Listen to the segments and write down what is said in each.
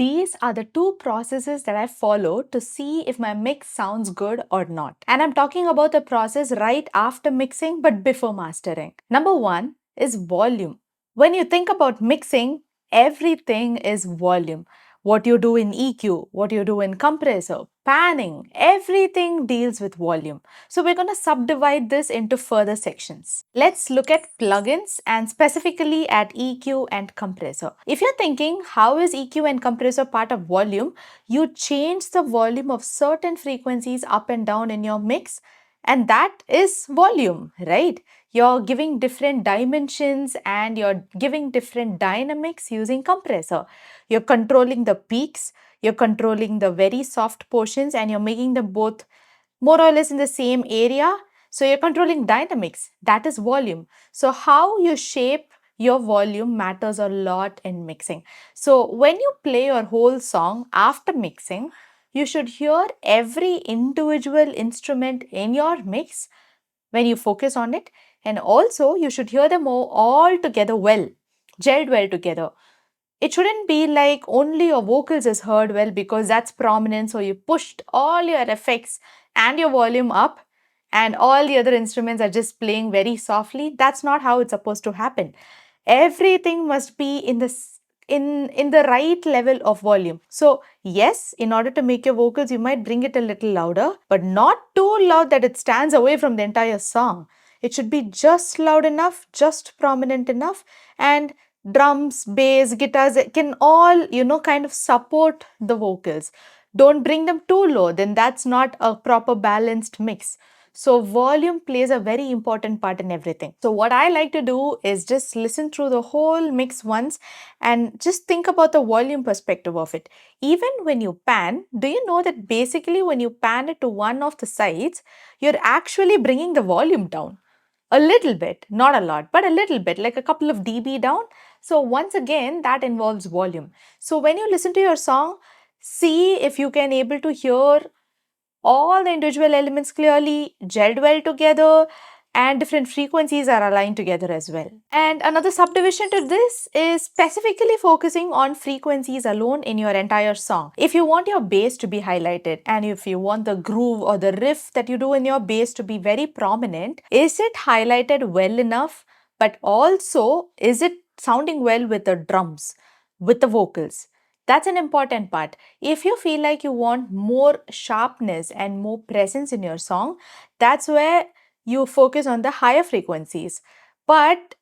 These are the two processes that I follow to see if my mix sounds good or not. And I'm talking about the process right after mixing but before mastering. Number one is volume. When you think about mixing, everything is volume. What you do in EQ, what you do in compressor, panning, everything deals with volume. So we're going to subdivide this into further sections. Let's look at plugins and specifically at EQ and compressor. If you're thinking, how is EQ and compressor part of volume? You change the volume of certain frequencies up and down in your mix, and that is volume, right? You're giving different dimensions and you're giving different dynamics using compressor. You're controlling the peaks, you're controlling the very soft portions, and you're making them both more or less in the same area. So you're controlling dynamics. That is volume. So how you shape your volume matters a lot in mixing. So when you play your whole song after mixing, you should hear every individual instrument in your mix when you focus on it. And also you should hear them all together well, gelled well together. It shouldn't be like only your vocals is heard well because that's prominent. So you pushed all your effects and your volume up and all the other instruments are just playing very softly. That's not how it's supposed to happen. Everything must be in the right level of volume. So yes, in order to make your vocals, you might bring it a little louder, but not too loud that it stands away from the entire song. It should be just loud enough, just prominent enough, and drums, bass, guitars can all, kind of support the vocals. Don't bring them too low, then that's not a proper balanced mix. So volume plays a very important part in everything. So what I like to do is just listen through the whole mix once and just think about the volume perspective of it. Even when you pan, do you know that basically when you pan it to one of the sides, you're actually bringing the volume down? A little bit, not a lot, but a little bit, like a couple of dB down. So once again, that involves volume. So when you listen to your song, see if you can able to hear all the individual elements clearly, gelled well together, and different frequencies are aligned together as well. And another subdivision to this is specifically focusing on frequencies alone in your entire song. If you want your bass to be highlighted and if you want the groove or the riff that you do in your bass to be very prominent, is it highlighted well enough? But also, is it sounding well with the drums, with the vocals? That's an important part. If you feel like you want more sharpness and more presence in your song, that's where you focus on the higher frequencies. But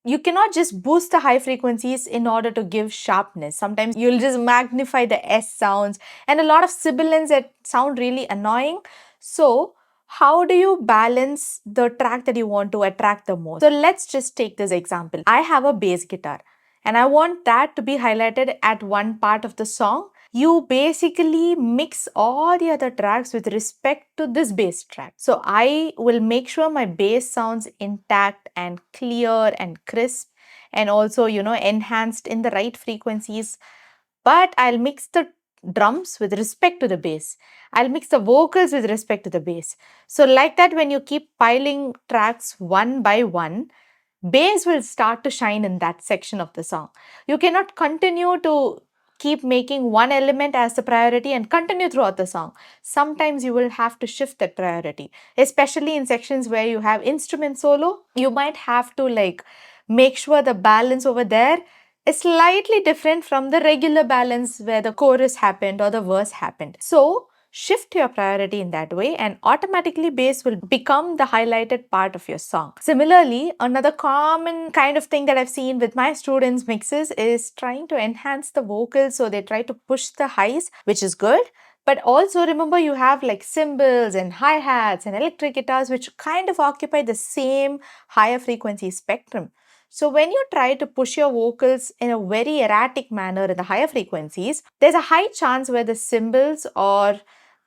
you cannot just boost the high frequencies in order to give sharpness. Sometimes you'll just magnify the S sounds and a lot of sibilants that sound really annoying. So how do you balance the track that you want to attract the most? So let's just take this example. I have a bass guitar and I want that to be highlighted at one part of the song. You basically mix all the other tracks with respect to this bass track. So I will make sure my bass sounds intact and clear and crisp and also, enhanced in the right frequencies. But I'll mix the drums with respect to the bass. I'll mix the vocals with respect to the bass. So like that, when you keep piling tracks one by one, bass will start to shine in that section of the song. You cannot continue to keep making one element as the priority and continue throughout the song. Sometimes you will have to shift that priority, especially in sections where you have instrument solo. You might have to make sure the balance over there is slightly different from the regular balance where the chorus happened or the verse happened. So shift your priority in that way and automatically bass will become the highlighted part of your song. Similarly, another common kind of thing that I've seen with my students' mixes is trying to enhance the vocals. So they try to push the highs, which is good. But also remember you have like cymbals and hi-hats and electric guitars which kind of occupy the same higher frequency spectrum. So when you try to push your vocals in a very erratic manner in the higher frequencies, there's a high chance where the cymbals or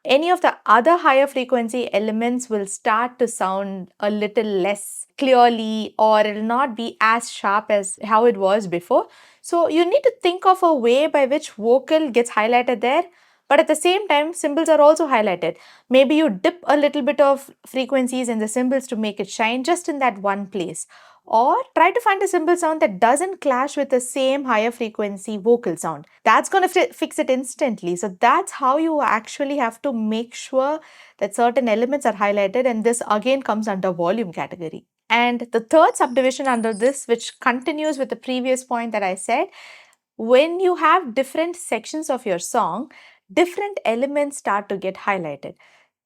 any of the other higher frequency elements will start to sound a little less clearly or it will not be as sharp as how it was before. So you need to think of a way by which vocal gets highlighted there, but at the same time cymbals are also highlighted. Maybe you dip a little bit of frequencies in the cymbals to make it shine just in that one place. Or try to find a cymbal sound that doesn't clash with the same higher frequency vocal sound. That's going to fix it instantly. So that's how you actually have to make sure that certain elements are highlighted, and this again comes under volume category. And the third subdivision under this, which continues with the previous point that I said, when you have different sections of your song, different elements start to get highlighted.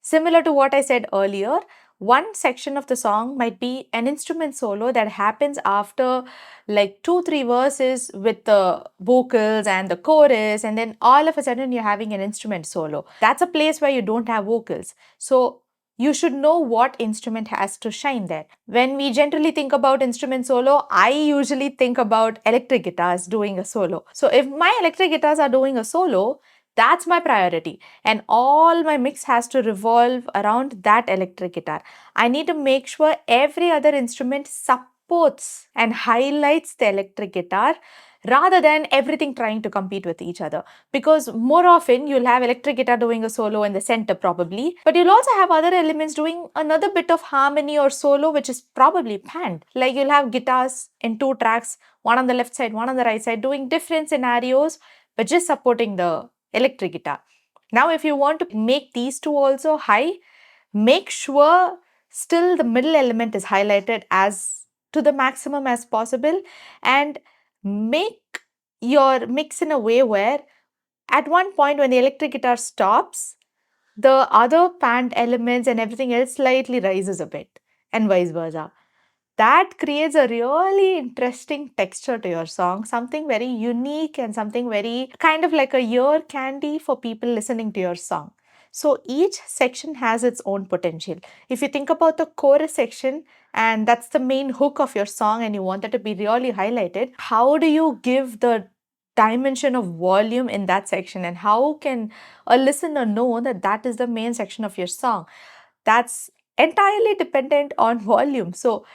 Similar to what I said earlier, one section of the song might be an instrument solo that happens after like 2-3 verses with the vocals and the chorus, and then all of a sudden you're having an instrument solo. That's a place where you don't have vocals. So you should know what instrument has to shine there. When we generally think about instrument solo, I usually think about electric guitars doing a solo. So if my electric guitars are doing a solo, that's my priority, and all my mix has to revolve around that electric guitar. I need to make sure every other instrument supports and highlights the electric guitar rather than everything trying to compete with each other. Because more often you'll have electric guitar doing a solo in the center probably, but you'll also have other elements doing another bit of harmony or solo which is probably panned. Like you'll have guitars in 2 tracks, one on the left side, one on the right side, doing different scenarios, but just supporting the electric guitar. Now, if you want to make these two also high, make sure still the middle element is highlighted as to the maximum as possible, and make your mix in a way where at one point when the electric guitar stops, the other panned elements and everything else slightly rises a bit, and vice versa. That creates a really interesting texture to your song, something very unique and something very kind of like a ear candy for people listening to your song. So each section has its own potential. If you think about the chorus section, and that's the main hook of your song, and you want that to be really highlighted, how do you give the dimension of volume in that section, and how can a listener know that that is the main section of your song? That's entirely dependent on volume. So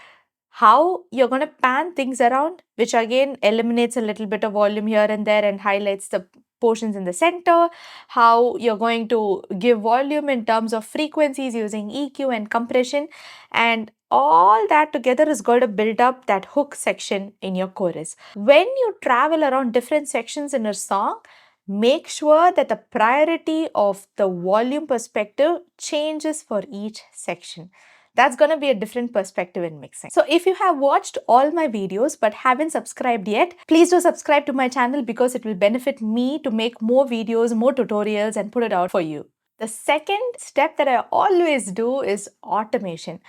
how you're going to pan things around, which again eliminates a little bit of volume here and there and highlights the portions in the center, how you're going to give volume in terms of frequencies using EQ and compression, and all that together is going to build up that hook section in your chorus. When you travel around different sections in a song, make sure that the priority of the volume perspective changes for each section. That's going to be a different perspective in mixing. So if you have watched all my videos but haven't subscribed yet, please do subscribe to my channel because it will benefit me to make more videos, more tutorials and put it out for you. The second step that I always do is automation.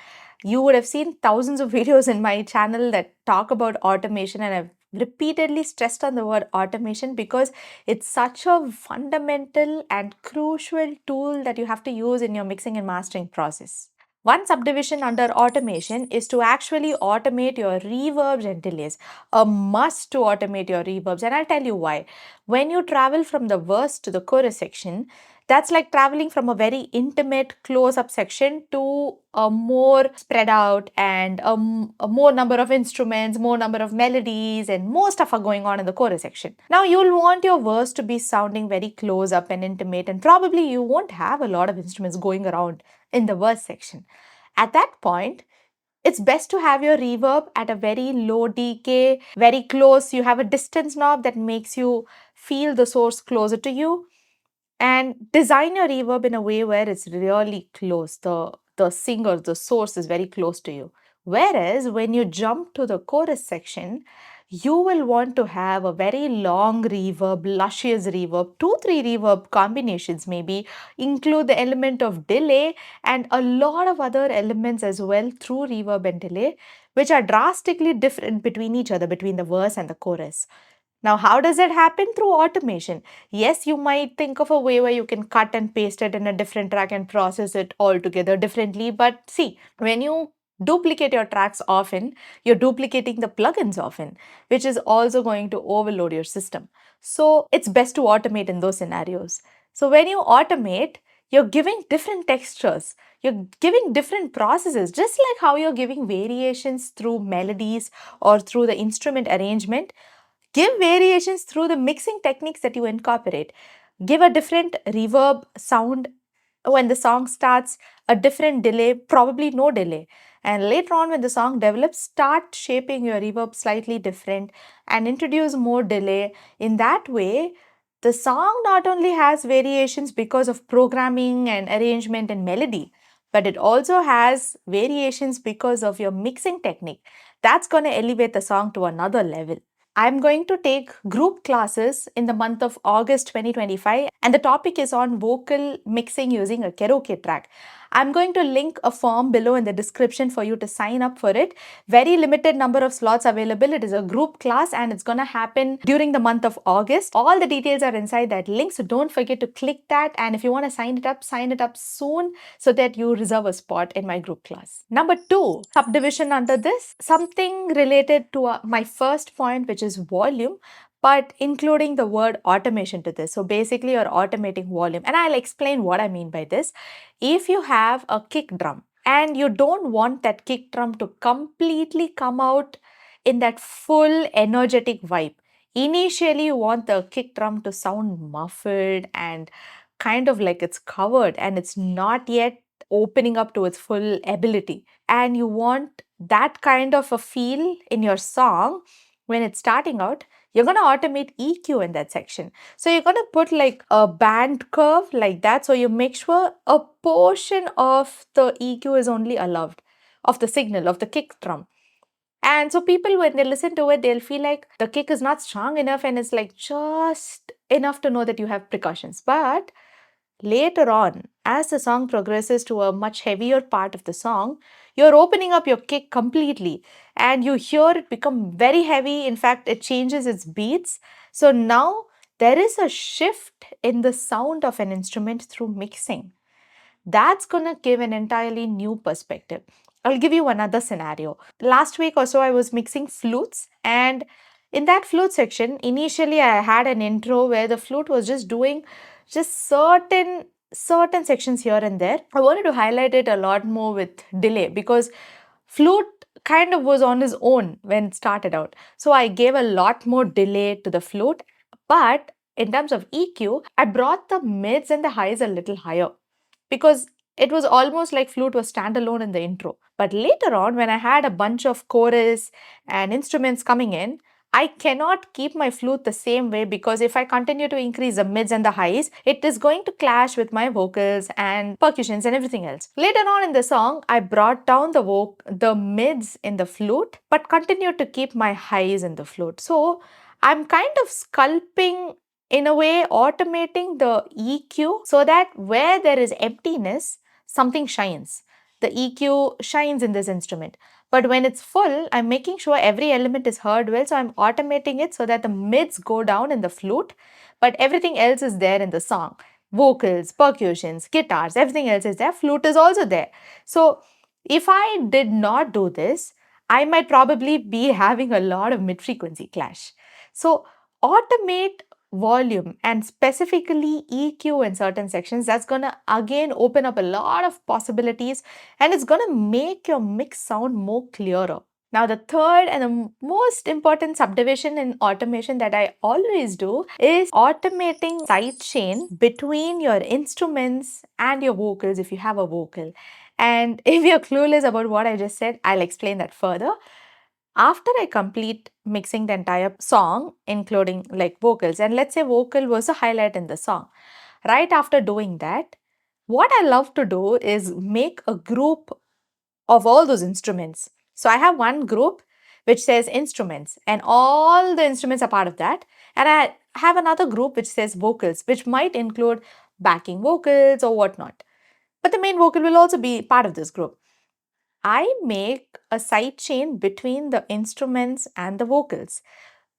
You would have seen thousands of videos in my channel that talk about automation, and I've repeatedly stressed on the word automation because it's such a fundamental and crucial tool that you have to use in your mixing and mastering process. One subdivision under automation is to actually automate your reverbs and delays. A must to automate your reverbs, and I'll tell you why. When you travel from the verse to the chorus section, that's like traveling from a very intimate close-up section to a more spread out and a more number of instruments, more number of melodies, and more stuff are going on in the chorus section. Now you'll want your verse to be sounding very close up and intimate, and probably you won't have a lot of instruments going around in the verse section. At that point, it's best to have your reverb at a very low decay, very close. You have a distance knob that makes you feel the source closer to you, and design your reverb in a way where it's really close. The singer, the source is very close to you. Whereas when you jump to the chorus section, you will want to have a very long reverb, luscious reverb, 2-3 reverb combinations maybe, include the element of delay and a lot of other elements as well through reverb and delay, which are drastically different between each other, between the verse and the chorus. Now, how does it happen? Through automation. Yes, you might think of a way where you can cut and paste it in a different track and process it all together differently. But see, when you duplicate your tracks often, you're duplicating the plugins often, which is also going to overload your system. So it's best to automate in those scenarios. So when you automate, you're giving different textures, you're giving different processes, just like how you're giving variations through melodies or through the instrument arrangement. Give variations through the mixing techniques that you incorporate. Give a different reverb sound when the song starts, a different delay, probably no delay. And later on, when the song develops, start shaping your reverb slightly different and introduce more delay. In that way, the song not only has variations because of programming and arrangement and melody, but it also has variations because of your mixing technique. That's going to elevate the song to another level. I'm going to take group classes in the month of August 2025, and the topic is on vocal mixing using a karaoke track. I'm going to link a form below in the description for you to sign up for it. Very limited number of slots available. It is a group class and it's going to happen during the month of August. All the details are inside that link, so don't forget to click that. And if you want to sign it up soon so that you reserve a spot in my group class. Number two, subdivision under this, something related to my first point, which is volume, but including the word automation to this. So basically, you're automating volume. And I'll explain what I mean by this. If you have a kick drum and you don't want that kick drum to completely come out in that full energetic vibe, initially you want the kick drum to sound muffled and kind of like it's covered and it's not yet opening up to its full ability. And you want that kind of a feel in your song when it's starting out, you're going to automate EQ in that section. So you're going to put like a band curve like that. So you make sure a portion of the EQ is only allowed, of the signal, of the kick drum. And so people, when they listen to it, they'll feel like the kick is not strong enough and it's like just enough to know that you have percussions. But later on, as the song progresses to a much heavier part of the song, you're opening up your kick completely and you hear it become very heavy. In fact, it changes its beats. So now there is a shift in the sound of an instrument through mixing. That's going to give an entirely new perspective. I'll give you another scenario. Last week or so, I was mixing flutes, and in that flute section, initially I had an intro where the flute was just doing just certain sections here and there. I wanted to highlight it a lot more with delay because flute kind of was on his own when it started out. So I gave a lot more delay to the flute, but in terms of EQ, I brought the mids and the highs a little higher because it was almost like flute was standalone in the intro. But later on, when I had a bunch of chorus and instruments coming in, I cannot keep my flute the same way because if I continue to increase the mids and the highs, it is going to clash with my vocals and percussions and everything else. Later on in the song, I brought down the mids in the flute, but continued to keep my highs in the flute. So I'm kind of sculpting, in a way, automating the EQ so that where there is emptiness, something shines. The EQ shines in this instrument. But when it's full, I'm making sure every element is heard well. So I'm automating it so that the mids go down in the flute, but everything else is there in the song. Vocals, percussions, guitars, everything else is there. Flute is also there. So if I did not do this, I might probably be having a lot of mid frequency clash. So automate volume and specifically EQ in certain sections. That's going to again open up a lot of possibilities and it's going to make your mix sound more clearer. Now, the third and the most important subdivision in automation that I always do is automating side chain between your instruments and your vocals if you have a vocal. And if you're clueless about what I just said, I'll explain that further. After I complete mixing the entire song, including like vocals, and let's say vocal was a highlight in the song, right after doing that, what I love to do is make a group of all those instruments. So I have one group which says instruments, and all the instruments are part of that. And I have another group which says vocals, which might include backing vocals or whatnot. But the main vocal will also be part of this group. I make a side chain between the instruments and the vocals.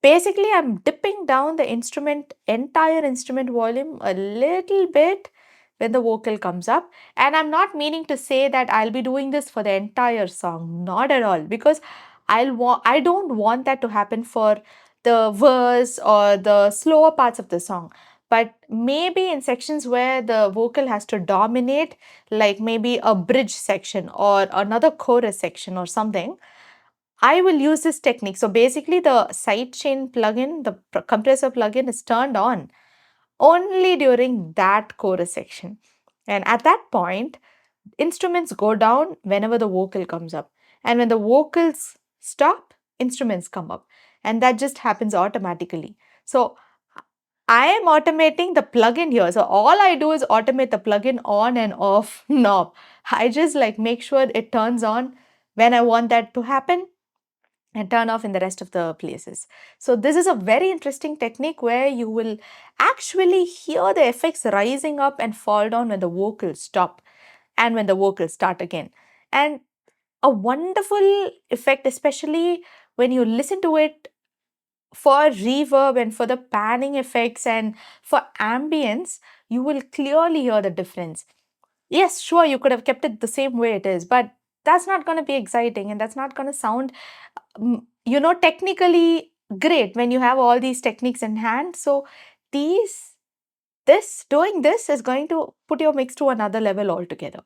Basically, I'm dipping down the entire instrument volume a little bit when the vocal comes up. And I'm not meaning to say that I'll be doing this for the entire song. Not at all. Because I don't want that to happen for the verse or the slower parts of the song. But maybe in sections where the vocal has to dominate, like maybe a bridge section or another chorus section or something, I will use this technique. So basically the sidechain plugin, the compressor plugin is turned on only during that chorus section. And at that point, instruments go down whenever the vocal comes up. And when the vocals stop, instruments come up. And that just happens automatically. So I am automating the plugin here. So all I do is automate the plugin on and off knob. I just like make sure it turns on when I want that to happen and turn off in the rest of the places. So this is a very interesting technique where you will actually hear the effects rising up and fall down when the vocals stop and when the vocals start again. And a wonderful effect, especially when you listen to it for reverb and for the panning effects and for ambience, you will clearly hear the difference. Yes, sure, you could have kept it the same way it is, but that's not going to be exciting and that's not going to sound, technically great when you have all these techniques in hand. So, doing this is going to put your mix to another level altogether.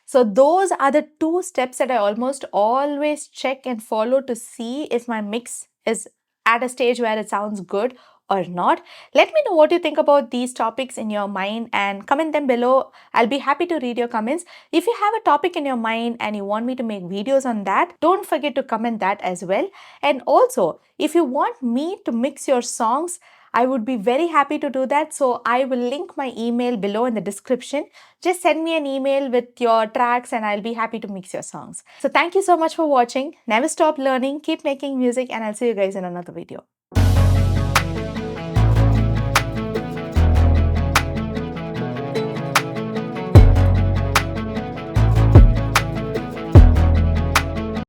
So those are the two steps that I almost always check and follow to see if my mix is at a stage where it sounds good or not. Let me know what you think about these topics in your mind and comment them below. I'll be happy to read your comments. If you have a topic in your mind and you want me to make videos on that, don't forget to comment that as well. And also, if you want me to mix your songs, I would be very happy to do that. So I will link my email below in the description. Just send me an email with your tracks and I'll be happy to mix your songs. So thank you so much for watching. Never stop learning, keep making music, and I'll see you guys in another video.